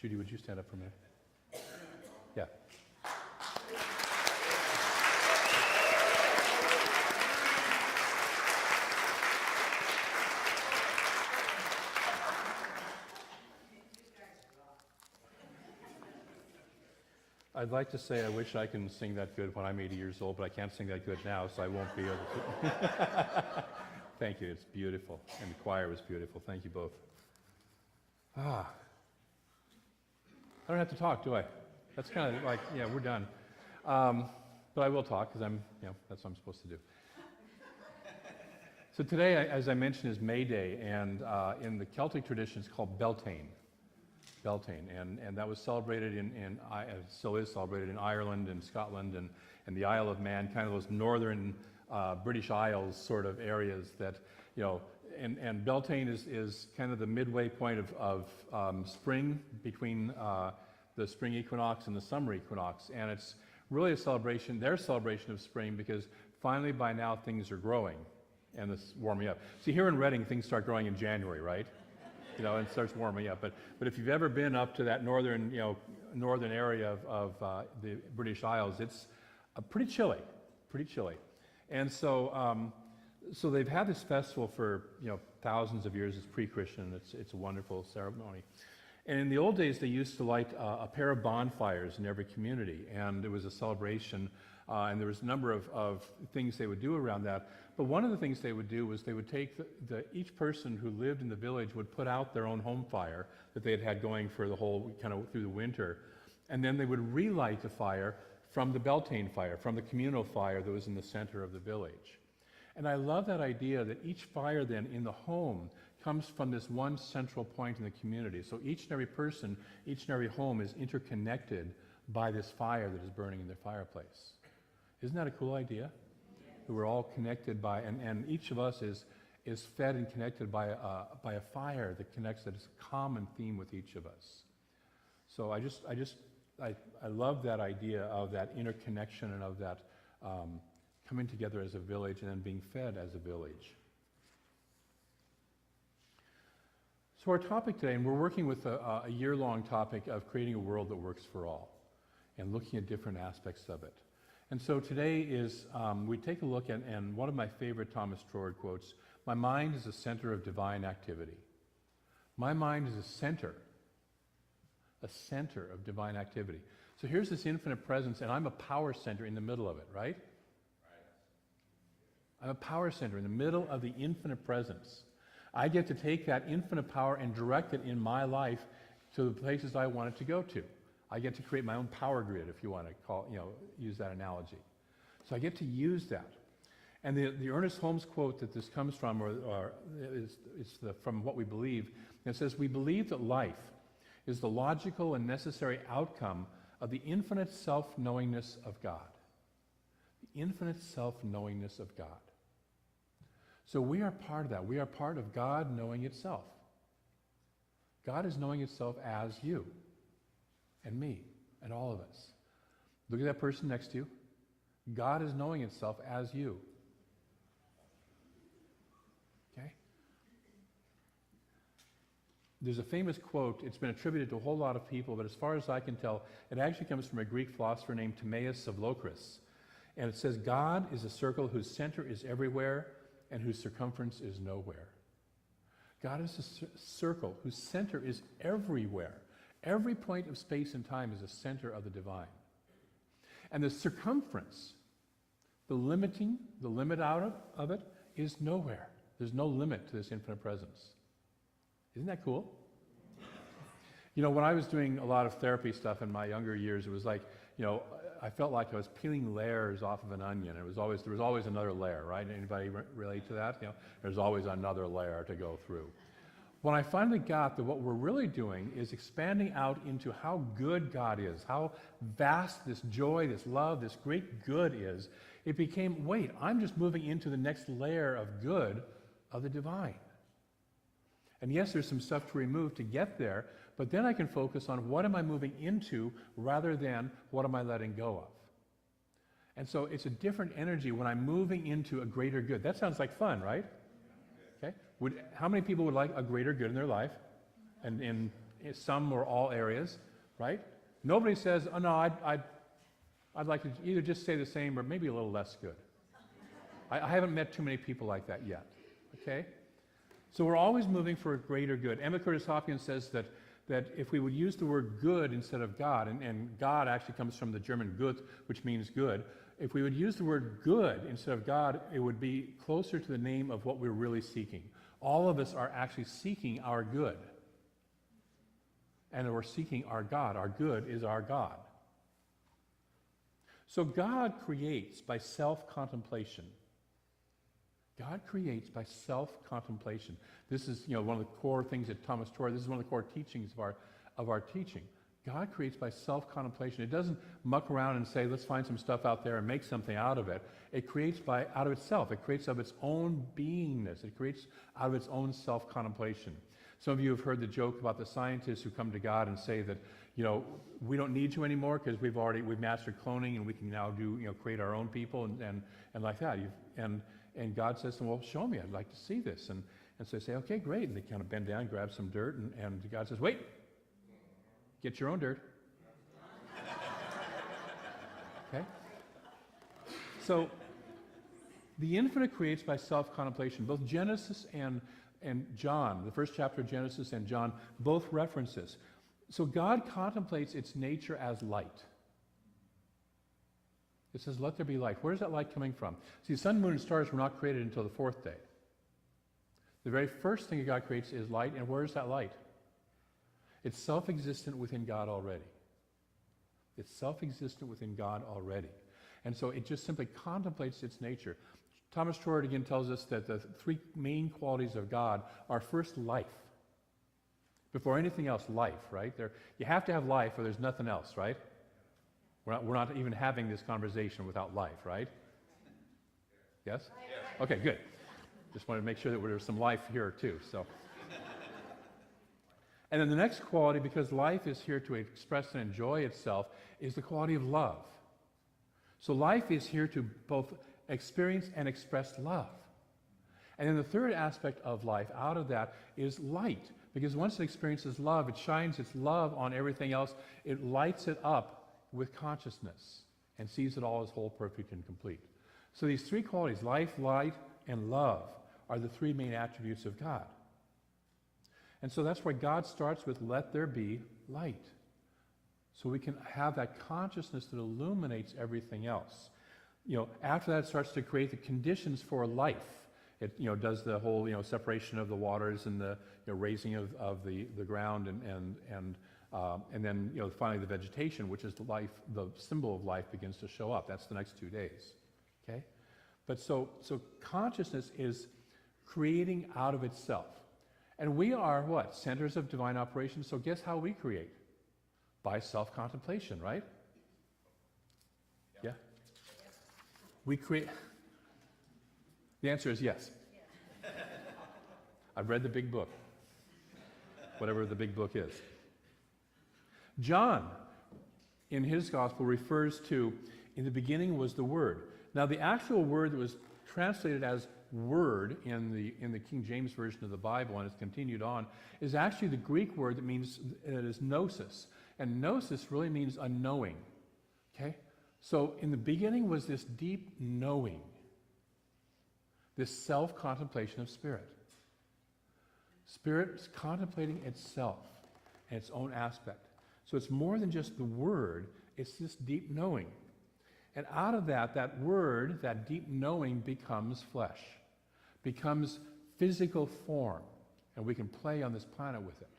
Judy, would you stand up for a minute? Yeah. I'd like to say I wish I can sing that good when I'm 80 years old, but I can't sing that good now, so I won't be able to. Thank you. It's beautiful. And the choir was beautiful. Thank you both. I don't have to talk, do I? That's kind of like, yeah, we're done. But I will talk because that's what I'm supposed to do. So today, as I mentioned, is May Day, and in the Celtic tradition, it's called Beltane. Beltane, and that was celebrated still is celebrated in Ireland and Scotland and the Isle of Man, kind of those northern British Isles sort of areas that, and Beltane is kind of the midway point of spring between the spring equinox and the summer equinox, and it's really their celebration of spring, because finally by now things are growing and it's warming up. See, here in Redding, things start growing in January, right? And it starts warming up. But if you've ever been up to that northern area of the British Isles, it's pretty chilly. And so they've had this festival for thousands of years. It's pre-Christian. It's a wonderful ceremony. And in the old days, they used to light a pair of bonfires in every community, and it was a celebration. And there was a number of things they would do around that. But one of the things they would do was they would take each person who lived in the village would put out their own home fire that they had going for the whole, kind of through the winter. And then they would relight the fire from the Beltane fire, from the communal fire that was in the center of the village. And I love that idea that each fire then in the home comes from this one central point in the community. So each and every person, each and every home is interconnected by this fire that is burning in their fireplace. Isn't that a cool idea? That we're all connected by, and each of us is fed and connected by a fire that connects, that is a common theme with each of us. So I love that idea of that interconnection and of that coming together as a village and then being fed as a village. So our topic today, and we're working with a year-long topic of creating a world that works for all and looking at different aspects of it. And so today is, we take a look at, and one of my favorite Thomas Trord quotes, "My mind is a center of divine activity." My mind is a center of divine activity. So here's this infinite presence, and I'm a power center in the middle of it, right? I'm a power center in the middle of the infinite presence. I get to take that infinite power and direct it in my life to the places I want it to go to. I get to create my own power grid, if you want to use that analogy. So I get to use that. And the Ernest Holmes quote that this comes from, from What We Believe, and it says, "We believe that life is the logical and necessary outcome of the infinite self-knowingness of God." The infinite self-knowingness of God. So we are part of that. We are part of God knowing itself. God is knowing itself as you and me and all of us. Look at that person next to you. God is knowing itself as you. Okay? There's a famous quote. It's been attributed to a whole lot of people, but as far as I can tell, it actually comes from a Greek philosopher named Timaeus of Locris. And it says, "God is a circle whose center is everywhere and whose circumference is nowhere." God is a circle whose center is everywhere. Every point of space and time is a center of the divine. And the circumference, the limit out of it, is nowhere. There's no limit to this infinite presence. Isn't that cool? When I was doing a lot of therapy stuff in my younger years, it was like, I felt like I was peeling layers off of an onion. There was always another layer, right? Anybody relate to that? There's always another layer to go through. When I finally got that what we're really doing is expanding out into how good God is, how vast this joy, this love, this great good is, it became, wait, I'm just moving into the next layer of good of the divine. And yes, there's some stuff to remove to get there, but then I can focus on what am I moving into rather than what am I letting go of. And so it's a different energy when I'm moving into a greater good. That sounds like fun, right? Okay. How many people would like a greater good in their life? And some or all areas, right? Nobody says, oh no, I'd like to either just stay the same or maybe a little less good. I haven't met too many people like that yet, okay? So we're always moving for a greater good. Emma Curtis Hopkins says that if we would use the word good instead of God, and God actually comes from the German gut, which means good, if we would use the word good instead of God, it would be closer to the name of what we're really seeking. All of us are actually seeking our good. And we're seeking our God. Our good is our God. So God creates by self-contemplation. God creates by self-contemplation. This is, one of the core things at Thomas Torr. This is one of the core teachings of our teaching. God creates by self-contemplation. It doesn't muck around and say, let's find some stuff out there and make something out of it. It creates out of itself. It creates of its own beingness. It creates out of its own self-contemplation. Some of you have heard the joke about the scientists who come to God and say that, we don't need you anymore because we've mastered cloning and we can now create our own people and like that. And God says to them, well, show me. I'd like to see this. And so they say, okay, great. And they kind of bend down, grab some dirt, and God says, wait, get your own dirt. Okay? So the infinite creates by self-contemplation. Both Genesis and John, the first chapter of Genesis and John, both reference this. So God contemplates its nature as light. It says, let there be light. Where is that light coming from? See, sun, moon, and stars were not created until the fourth day. The very first thing that God creates is light, and where is that light? It's self-existent within God already. It's self-existent within God already. And so it just simply contemplates its nature. Thomas Torr again tells us that the three main qualities of God are first life. Before anything else, life, right? You have to have life or there's nothing else, right? We're not even having this conversation without life, right? Yes? Okay, good. Just wanted to make sure that there's some life here too. So, and then the next quality, because life is here to express and enjoy itself, is the quality of love. So life is here to both experience and express love. And then the third aspect of life out of that is light. Because once it experiences love, it shines its love on everything else. It lights it up with consciousness and sees it all as whole, perfect, and complete. So these three qualities, life, light, and love, are the three main attributes of God. And so that's why God starts with, let there be light. So we can have that consciousness that illuminates everything else. After that, it starts to create the conditions for life. It does the whole separation of the waters and the raising of the ground and then finally the vegetation, which is the symbol of life, begins to show up. That's the next 2 days. Okay, but so consciousness is creating out of itself, and we are what? Centers of divine operation. So guess how we create? By self-contemplation, right? Yeah. We create. The answer is yes. I've read the big book, whatever the big book is. John, in his gospel, refers to, in the beginning was the Word. Now, the actual word that was translated as word in the King James Version of the Bible, and it's continued on, is actually the Greek word that is gnosis. And gnosis really means a knowing. Okay? So, in the beginning was this deep knowing. This self-contemplation of spirit. Spirit is contemplating itself and its own aspect. So it's more than just the word, it's this deep knowing. And out of that word, that deep knowing becomes flesh, becomes physical form, and we can play on this planet with it.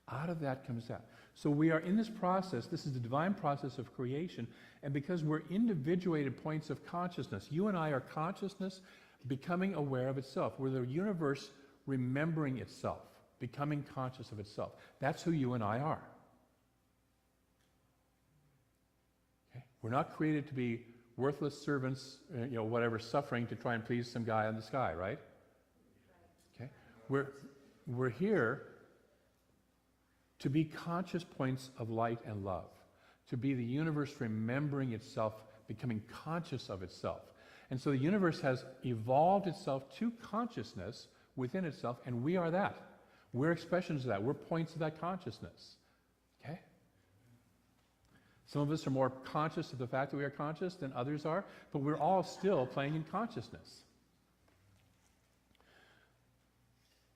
Out of that comes that. So we are in this process, this is the divine process of creation, and because we're individuated points of consciousness, you and I are consciousness becoming aware of itself. We're the universe remembering itself, becoming conscious of itself. That's who you and I are. Okay? We're not created to be worthless servants, whatever, suffering to try and please some guy in the sky, right? Okay? We're here to be conscious points of light and love, to be the universe remembering itself, becoming conscious of itself. And so the universe has evolved itself to consciousness within itself, and we are that. We're expressions of that. We're points of that consciousness. Okay? Some of us are more conscious of the fact that we are conscious than others are, but we're all still playing in consciousness.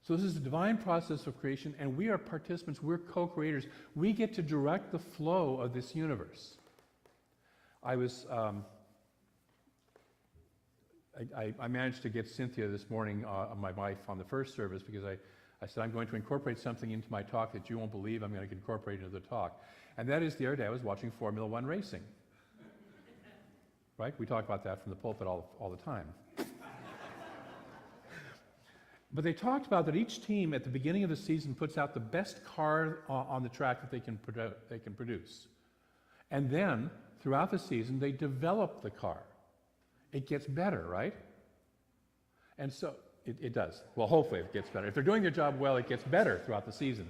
So this is the divine process of creation, and we are participants, we're co-creators. We get to direct the flow of this universe. I managed to get Cynthia this morning, my wife, on the first service, because I said, I'm going to incorporate something into my talk that you won't believe I'm going to incorporate into the talk. And that is, the other day I was watching Formula One racing. Right? We talk about that from the pulpit all the time. But they talked about that each team at the beginning of the season puts out the best car on the track that they can produce. And then, throughout the season, they develop the car. It gets better, right? And so, it does. Well, hopefully it gets better. If they're doing their job well, it gets better throughout the season.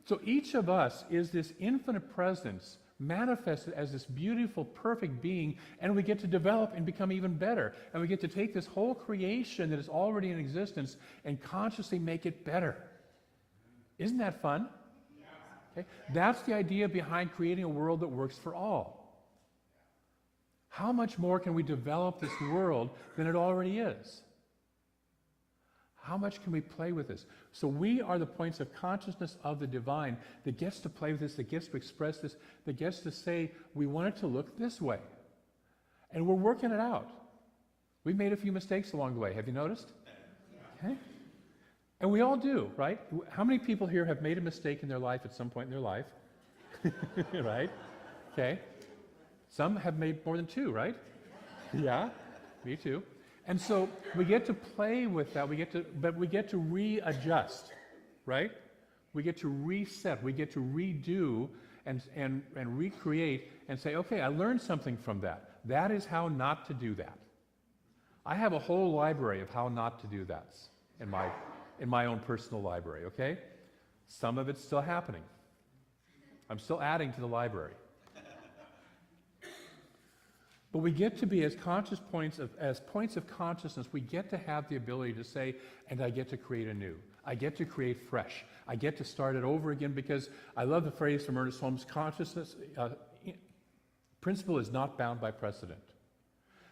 So each of us is this infinite presence manifested as this beautiful, perfect being, and we get to develop and become even better. And we get to take this whole creation that is already in existence and consciously make it better. Isn't that fun? Okay? That's the idea behind creating a world that works for all. How much more can we develop this world than it already is? How much can we play with this? So we are the points of consciousness of the divine that gets to play with this, that gets to express this, that gets to say, we want it to look this way. And we're working it out. We've made a few mistakes along the way. Have you noticed? Okay? And we all do, right? How many people here have made a mistake in their life at some point in their life? Right? Okay. Some have made more than two, right? Yeah, me too. And so we get to play with that, but we get to readjust, right? We get to reset, we get to redo and recreate and say, okay, I learned something from that. That is how not to do that. I have a whole library of how not to do that in my own personal library, okay? Some of it's still happening. I'm still adding to the library. But we get to be as points of consciousness, we get to have the ability to say, and I get to create anew. I get to create fresh. I get to start it over again, because I love the phrase from Ernest Holmes, consciousness, principle is not bound by precedent.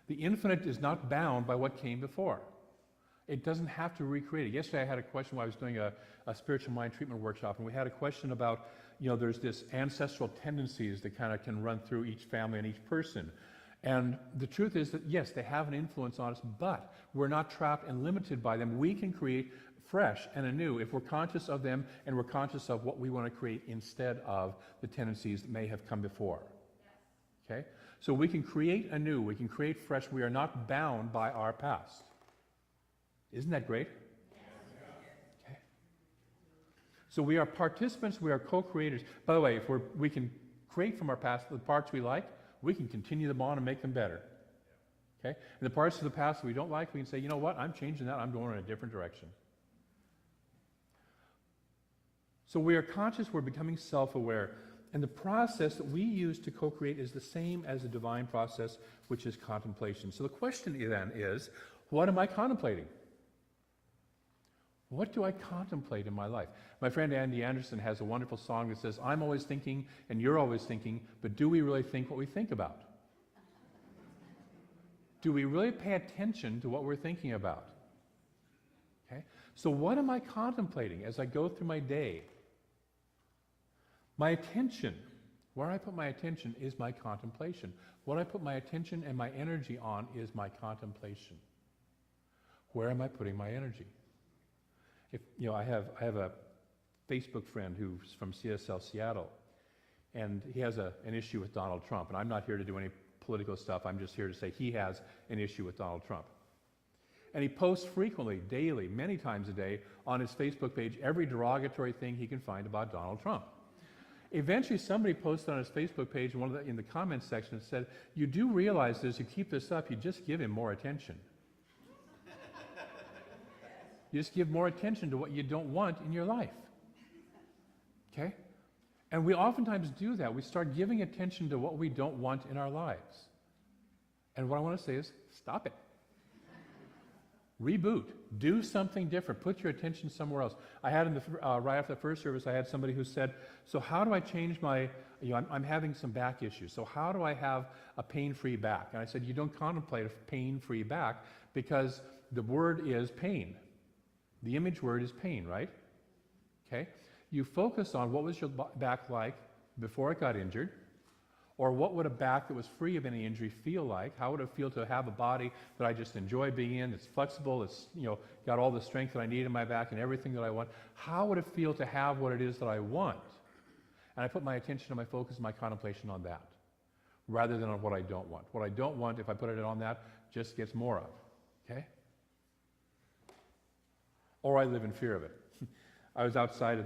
The infinite is not bound by what came before. It doesn't have to recreate it. Yesterday I had a question while I was doing a spiritual mind treatment workshop, and we had a question about, there's this ancestral tendencies that kind of can run through each family and each person. And the truth is that, yes, they have an influence on us, but we're not trapped and limited by them. We can create fresh and anew if we're conscious of them and we're conscious of what we want to create instead of the tendencies that may have come before. Okay? So we can create anew, we can create fresh. We are not bound by our past. Isn't that great? Okay. So we are participants, we are co-creators. By the way, if we can create from our past the parts we like, we can continue them on and make them better. Okay? And the parts of the past that we don't like, we can say, you know what, I'm changing that, I'm going in a different direction. So we are conscious, we're becoming self-aware. And the process that we use to co-create is the same as the divine process, which is contemplation. So the question then is, what am I contemplating? What do I contemplate in my life? My friend Andy Anderson has a wonderful song that says, I'm always thinking and you're always thinking, but do we really think what we think about? Do we really pay attention to what we're thinking about? Okay? So what am I contemplating as I go through my day? My attention, where I put my attention is my contemplation. What I put my attention and my energy on is my contemplation. Where am I putting my energy? I have a Facebook friend who's from CSL Seattle, and he has an issue with Donald Trump. And I'm not here to do any political stuff. I'm just here to say he has an issue with Donald Trump. And he posts frequently, daily, many times a day, on his Facebook page, every derogatory thing he can find about Donald Trump. Eventually, somebody posted on his Facebook page, in the comments section, and said, you do realize that as you keep this up, you just give him more attention. You just give more attention to what you don't want in your life. Okay? And we oftentimes do that. We start giving attention to what we don't want in our lives. And what I want to say is, stop it. Reboot. Do something different. Put your attention somewhere else. I had right after the first service, I had somebody who said, so how do I change my, I'm having some back issues. So how do I have a pain-free back? And I said, you don't contemplate a pain-free back because the word is pain. The image word is pain, right? Okay? You focus on what was your back like before it got injured, or what would a back that was free of any injury feel like? How would it feel to have a body that I just enjoy being in, it's flexible, it's got all the strength that I need in my back and everything that I want? How would it feel to have what it is that I want? And I put my attention and my focus and my contemplation on that, rather than on what I don't want. What I don't want, if I put it on that, just gets more of, okay? Or I live in fear of it. I was outside,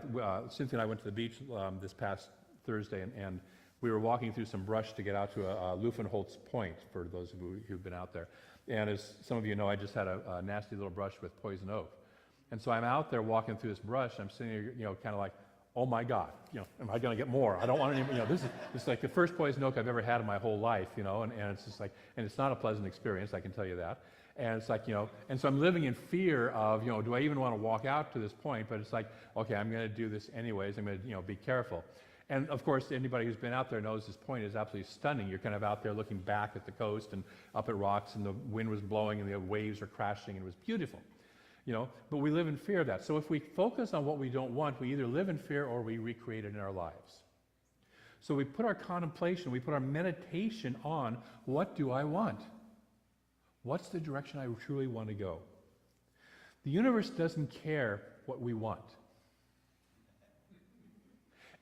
Cynthia and I went to the beach this past Thursday, and we were walking through some brush to get out to Luffenholtz Point, for those of you who've been out there. And as some of you know, I just had a nasty little brush with poison oak. And so I'm out there walking through this brush, I'm sitting there, kind of like, oh my God, am I going to get more? I don't want any, this is like the first poison oak I've ever had in my whole life, and it's just like, and it's not a pleasant experience, I can tell you that. And it's like, and so I'm living in fear of, do I even want to walk out to this point? But it's like, okay, I'm going to do this anyways. I'm going to, be careful. And of course, anybody who's been out there knows this point is absolutely stunning. You're kind of out there looking back at the coast and up at rocks, and the wind was blowing and the waves were crashing, and it was beautiful. But we live in fear of that. So if we focus on what we don't want, we either live in fear or we recreate it in our lives. So we put our contemplation, we put our meditation on, what do I want? What's the direction I truly want to go? The universe doesn't care what we want.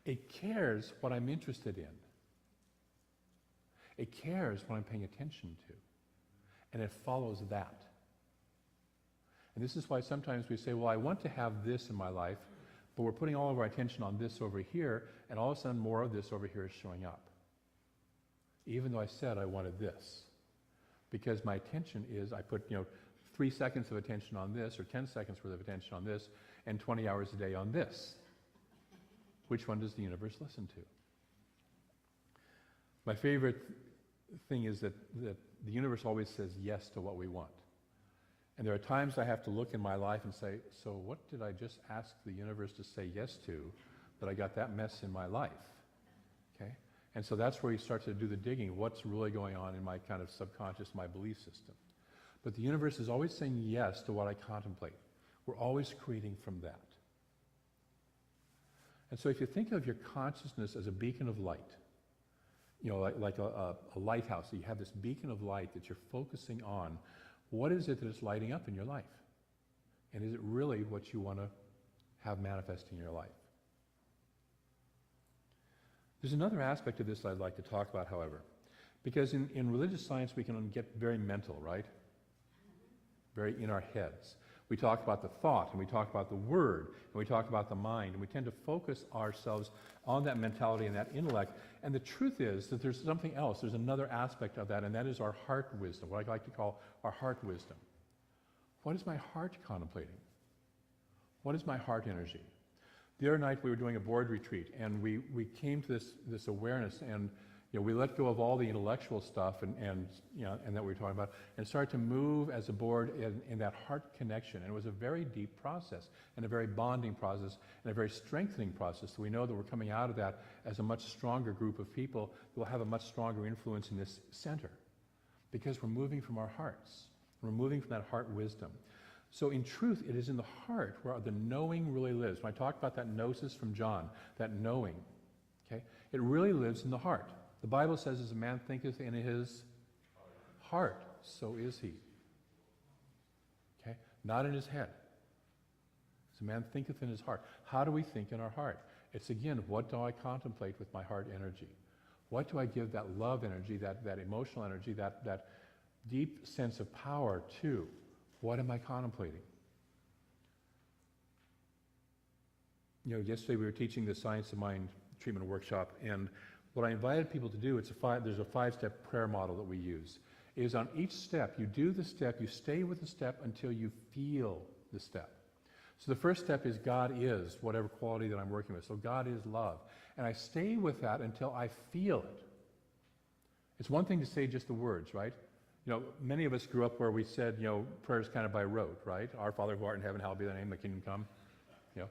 It cares what I'm interested in. It cares what I'm paying attention to. And it follows that. And this is why sometimes we say, well, I want to have this in my life, but we're putting all of our attention on this over here, and all of a sudden more of this over here is showing up. Even though I said I wanted this. Because my attention is, I put 3 seconds of attention on this, or 10 seconds worth of attention on this, and 20 hours a day on this. Which one does the universe listen to? My favorite thing is that the universe always says yes to what we want. And there are times I have to look in my life and say, so what did I just ask the universe to say yes to that I got that mess in my life? Okay? And so that's where you start to do the digging. What's really going on in my kind of subconscious, my belief system? But the universe is always saying yes to what I contemplate. We're always creating from that. And so if you think of your consciousness as a beacon of light, like a lighthouse, so you have this beacon of light that you're focusing on, what is it that is lighting up in your life? And is it really what you want to have manifest in your life? There's another aspect of this I'd like to talk about, however, because in religious science we can get very mental, right? Very in our heads. We talk about the thought, and we talk about the word, and we talk about the mind, and we tend to focus ourselves on that mentality and that intellect. And the truth is that there's something else. There's another aspect of that, and that is our heart wisdom, what I like to call our heart wisdom. What is my heart contemplating? What is my heart energy? The other night we were doing a board retreat, and we came to this awareness, and we let go of all the intellectual stuff and that we were talking about, and started to move as a board in that heart connection. And it was a very deep process, and a very bonding process, and a very strengthening process. So we know that we're coming out of that as a much stronger group of people who will have a much stronger influence in this center, because we're moving from our hearts. We're moving from that heart wisdom. So in truth, it is in the heart where the knowing really lives. When I talk about that gnosis from John, that knowing, okay, it really lives in the heart. The Bible says, as a man thinketh in his heart, so is he. Okay? Not in his head. As a man thinketh in his heart. How do we think in our heart? It's again, what do I contemplate with my heart energy? What do I give that love energy, that emotional energy, that deep sense of power to? What am I contemplating? Yesterday we were teaching the Science of Mind treatment workshop, and what I invited people to do, there's a 5-step prayer model that we use, is on each step, you do the step, you stay with the step until you feel the step. So the first step is God is, whatever quality that I'm working with. So God is love. And I stay with that until I feel it. It's one thing to say just the words, right? Many of us grew up where we said, prayers kind of by rote, right? Our Father who art in heaven, hallowed be thy name, thy kingdom come. You know,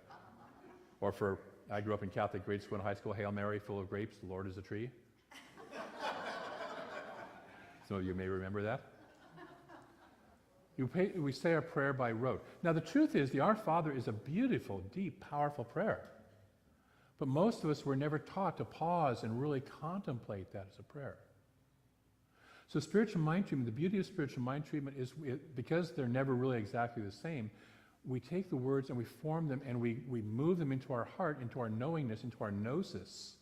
or I grew up in Catholic grade school and high school, Hail Mary, full of grapes, the Lord is a tree. Some of you may remember that. We say our prayer by rote. Now the truth is, the Our Father is a beautiful, deep, powerful prayer. But most of us were never taught to pause and really contemplate that as a prayer. So spiritual mind treatment, the beauty of spiritual mind treatment is, because they're never really exactly the same, we take the words and we form them and we move them into our heart, into our knowingness, into our gnosis,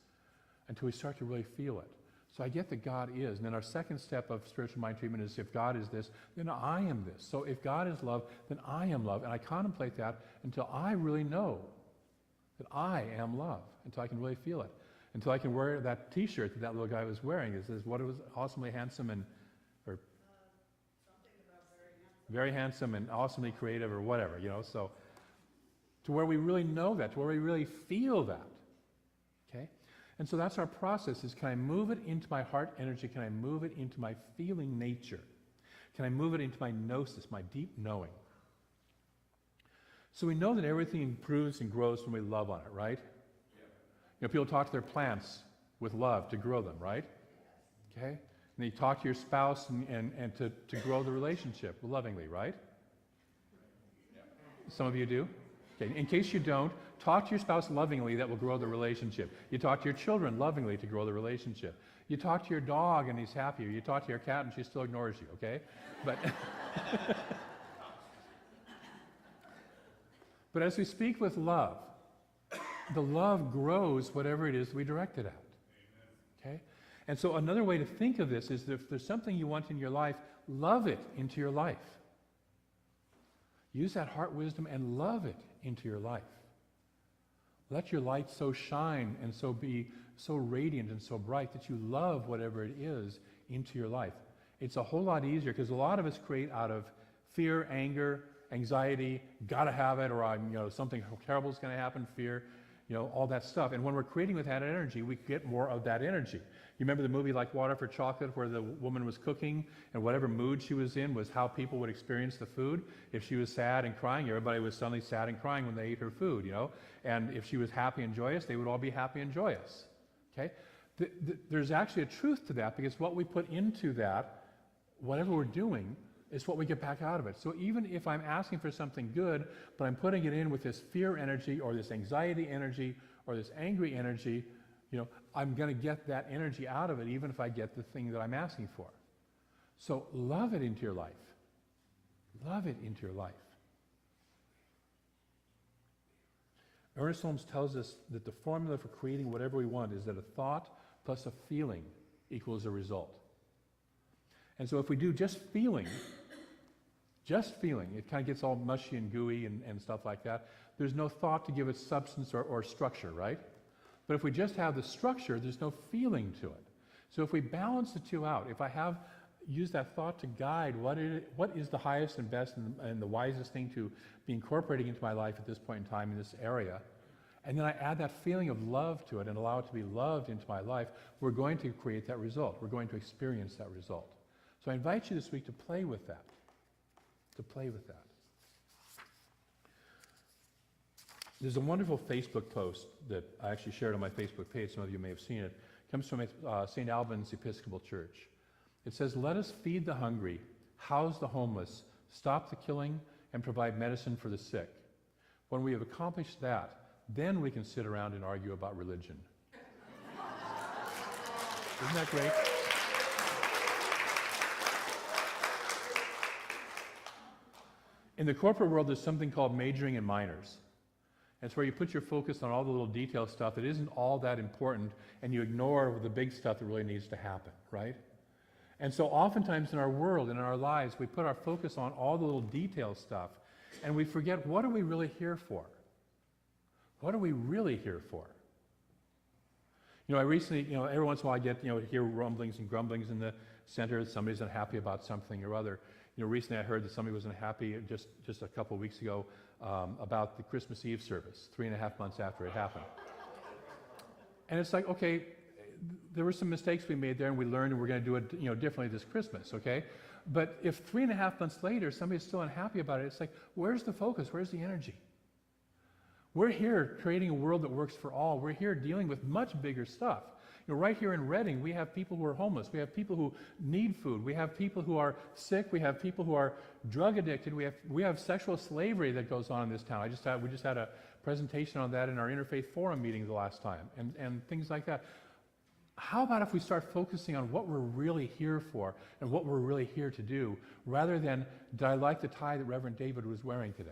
until we start to really feel it. So I get that God is. And then our second step of spiritual mind treatment is, if God is this, then I am this. So if God is love, then I am love. And I contemplate that until I really know that I am love, until I can really feel it. Until I can wear that t-shirt that little guy was wearing. It says, what it was, awesomely handsome and, or very handsome and awesomely creative or whatever, so to where we really know that, to where we really feel that, okay? And so that's our process, is can I move it into my heart energy? Can I move it into my feeling nature? Can I move it into my gnosis, my deep knowing? So we know that everything improves and grows when we love on it, right? People talk to their plants with love to grow them, right? Okay? And you talk to your spouse and to grow the relationship lovingly, right? Some of you do? Okay. In case you don't, talk to your spouse lovingly, that will grow the relationship. You talk to your children lovingly to grow the relationship. You talk to your dog and he's happier. You talk to your cat and she still ignores you, okay? But, but as we speak with love, the love grows whatever it is we direct it at. Okay? And so another way to think of this is that if there's something you want in your life, love it into your life. Use that heart wisdom and love it into your life. Let your light so shine and so be so radiant and so bright that you love whatever it is into your life. It's a whole lot easier, because a lot of us create out of fear, anger, anxiety, gotta have it, or something terrible is going to happen, fear, all that stuff. And when we're creating with that energy, we get more of that energy. You remember the movie Like Water for Chocolate, where the woman was cooking, and whatever mood she was in was how people would experience the food. If she was sad and crying, everybody was suddenly sad and crying when they ate her food, And if she was happy and joyous, they would all be happy and joyous. Okay? There's actually a truth to that, because what we put into that, whatever we're doing, is what we get back out of it. So even if I'm asking for something good, but I'm putting it in with this fear energy or this anxiety energy or this angry energy, I'm going to get that energy out of it, even if I get the thing that I'm asking for. So love it into your life. Love it into your life. Ernest Holmes tells us that the formula for creating whatever we want is that a thought plus a feeling equals a result. And so if we do just feeling, it kind of gets all mushy and gooey and stuff like that. There's no thought to give it substance or structure, right? But if we just have the structure, there's no feeling to it. So if we balance the two out, if I use that thought to guide what is the highest and best and the wisest thing to be incorporating into my life at this point in time in this area, and then I add that feeling of love to it and allow it to be loved into my life, we're going to create that result. We're going to experience that result. So I invite you this week to play with that. To play with that. There's a wonderful Facebook post that I actually shared on my Facebook page. Some of you may have seen it. It comes from St. Albans Episcopal Church. It says, "Let us feed the hungry, house the homeless, stop the killing, and provide medicine for the sick. When we have accomplished that, then we can sit around and argue about religion." Isn't that great? In the corporate world, there's something called majoring in minors. It's where you put your focus on all the little detail stuff that isn't all that important, and you ignore the big stuff that really needs to happen, right? And so oftentimes in our world and in our lives, we put our focus on all the little detail stuff, and we forget, what are we really here for? What are we really here for? I recently, every once in a while I get, hear rumblings and grumblings in the center. Somebody's unhappy about something or other. Recently I heard that somebody was unhappy just a couple of weeks ago about the Christmas Eve service, 3.5 months after it happened. And it's like, okay, there were some mistakes we made there, and we learned, and we're going to do it, differently this Christmas, okay? But if 3.5 months later somebody's still unhappy about it, it's like, where's the focus? Where's the energy? We're here creating a world that works for all. We're here dealing with much bigger stuff. Right here in Redding, we have people who are homeless. We have people who need food. We have people who are sick. We have people who are drug addicted. We have sexual slavery that goes on in this town. We just had a presentation on that in our Interfaith Forum meeting the last time, and things like that. How about if we start focusing on what we're really here for and what we're really here to do, rather than, did I like the tie that Reverend David was wearing today?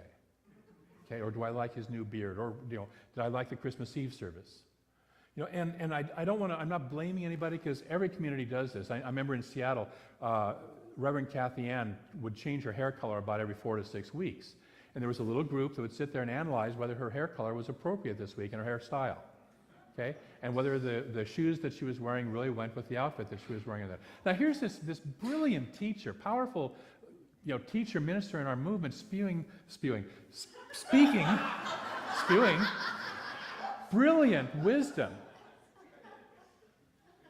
Okay, or do I like his new beard? Or did I like the Christmas Eve service? And I don't want to, I'm not blaming anybody, because every community does this. I remember in Seattle, Reverend Kathy Ann would change her hair color about every 4 to 6 weeks. And there was a little group that would sit there and analyze whether her hair color was appropriate this week and her hairstyle. Okay? And whether the shoes that she was wearing really went with the outfit that she was wearing. Now here's this brilliant teacher, powerful teacher, minister in our movement, spewing brilliant wisdom.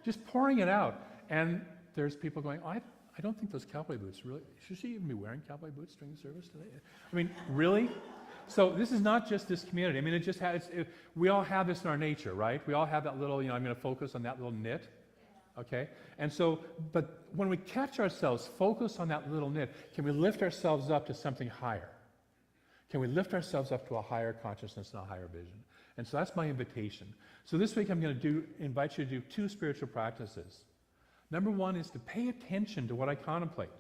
Just pouring it out. And there's people going, I don't think those cowboy boots really, should she even be wearing cowboy boots during the service today? I mean, really? So this is not just this community. I mean, we all have this in our nature, right? We all have that little, I'm going to focus on that little nit. Okay? And so, but when we catch ourselves, focus on that little nit, can we lift ourselves up to something higher? Can we lift ourselves up to a higher consciousness and a higher vision? And so that's my invitation. So this week I'm going to invite you to do 2 spiritual practices. Number 1 is to pay attention to what I contemplate.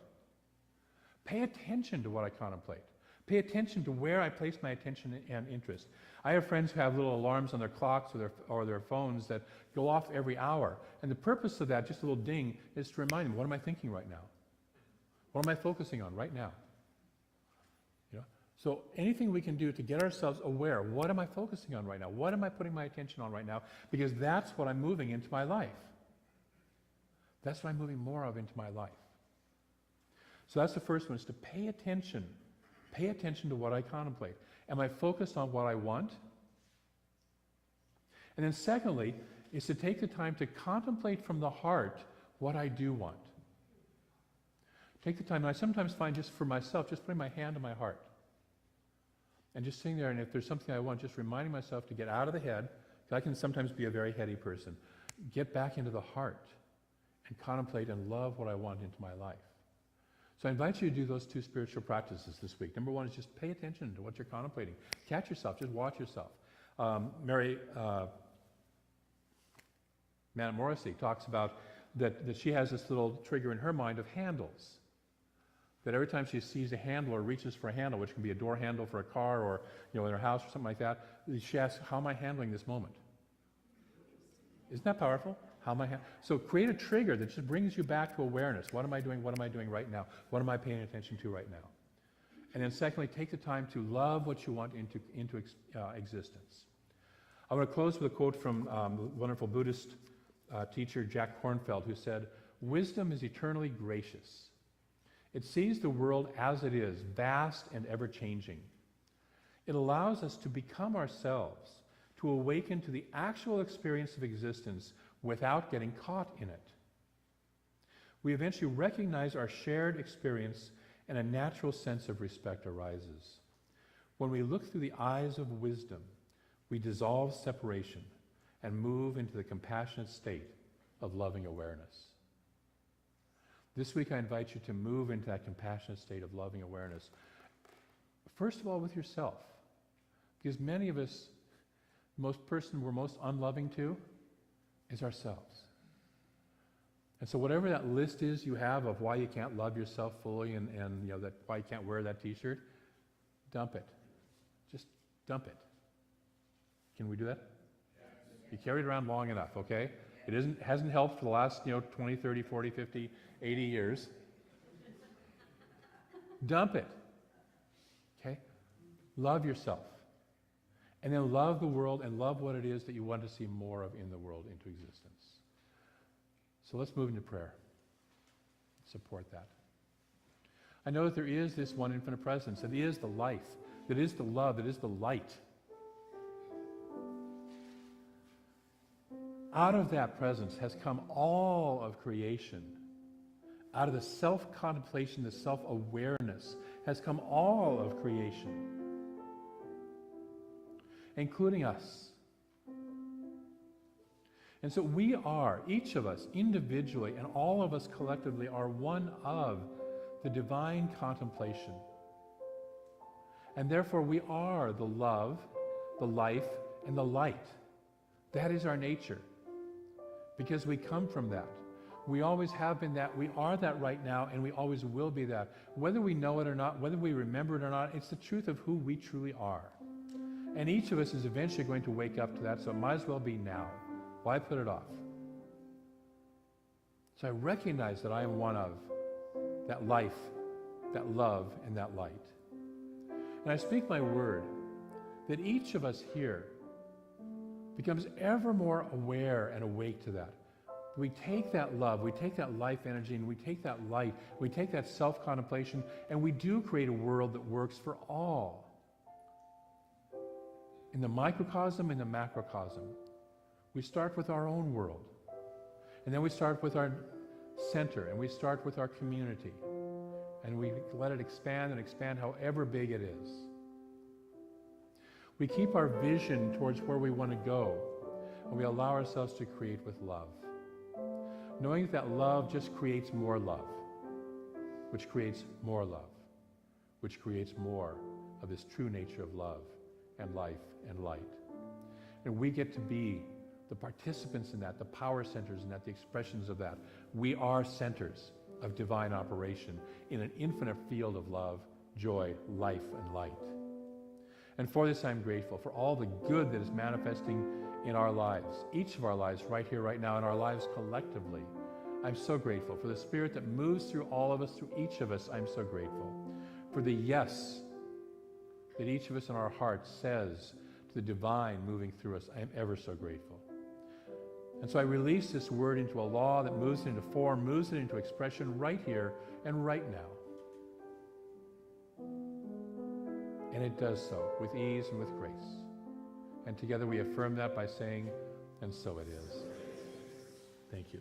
Pay attention to what I contemplate. Pay attention to where I place my attention and interest. I have friends who have little alarms on their clocks or their phones that go off every hour. And the purpose of that, just a little ding, is to remind them, what am I thinking right now? What am I focusing on right now? So anything we can do to get ourselves aware, what am I focusing on right now? What am I putting my attention on right now? Because that's what I'm moving into my life. That's what I'm moving more of into my life. So that's the first one, is to pay attention. Pay attention to what I contemplate. Am I focused on what I want? And then secondly, is to take the time to contemplate from the heart what I do want. Take the time, and I sometimes find, just for myself, just putting my hand on my heart. And just sitting there, and if there's something I want, just reminding myself to get out of the head, because I can sometimes be a very heady person. Get back into the heart and contemplate and love what I want into my life. So I invite you to do those 2 spiritual practices this week. Number 1 is just pay attention to what you're contemplating. Catch yourself, just watch yourself. Mary Manet Morrissey talks about that she has this little trigger in her mind of handles. That every time she sees a handle or reaches for a handle, which can be a door handle for a car or in her house or something like that, she asks, how am I handling this moment? Isn't that powerful? How am I So create a trigger that just brings you back to awareness. What am I doing? What am I doing right now? What am I paying attention to right now? And then secondly, take the time to love what you want into existence. I want to close with a quote from the wonderful Buddhist teacher Jack Kornfield, who said, "Wisdom is eternally gracious. It sees the world as it is, vast and ever-changing. It allows us to become ourselves, to awaken to the actual experience of existence without getting caught in it. We eventually recognize our shared experience, and a natural sense of respect arises. When we look through the eyes of wisdom, we dissolve separation and move into the compassionate state of loving awareness." This week I invite you to move into that compassionate state of loving awareness. First of all, with yourself. Because many of us, we're most unloving to is ourselves. And so whatever that list is you have of why you can't love yourself fully and that why you can't wear that t-shirt, dump it. Just dump it. Can we do that? You carried it around long enough, okay? It hasn't helped for the last 20, 30, 40, 50, 80 years. Dump it. Okay? Love yourself. And then love the world and love what it is that you want to see more of in the world into existence. So let's move into prayer. Support that. I know that there is this one infinite presence, that is the life, that is the love, that is the light. Out of that presence has come all of creation. Out of the self-contemplation, the self-awareness, has come all of creation, including us. And so we are, each of us individually and all of us collectively, are one of the divine contemplation. And therefore we are the love, the life, and the light. That is our nature, because we come from that. We always have been that. We are that right now, and we always will be that. Whether we know it or not, whether we remember it or not, it's the truth of who we truly are. And each of us is eventually going to wake up to that, so it might as well be now. Why put it off? So I recognize that I am one of that life, that love, and that light. And I speak my word that each of us here becomes ever more aware and awake to that. We take that love, we take that life energy, and we take that light, we take that self-contemplation, and we do create a world that works for all. In the microcosm and the macrocosm, we start with our own world. And then we start with our center, and we start with our community. And we let it expand and expand however big it is. We keep our vision towards where we want to go, and we allow ourselves to create with love. Knowing that love just creates more love, which creates more love, which creates more of this true nature of love and life and light. And we get to be the participants in that, the power centers in that, the expressions of that. We are centers of divine operation in an infinite field of love, joy, life, and light. And for this I'm grateful, for all the good that is manifesting in our lives, each of our lives right here, right now, in our lives collectively. I'm so grateful for the Spirit that moves through all of us, through each of us. I'm so grateful for the yes that each of us in our hearts says to the divine moving through us. I am ever so grateful. And so I release this word into a law that moves it into form, moves it into expression right here and right now. And it does so with ease and with grace. And together we affirm that by saying, and so it is. Thank you.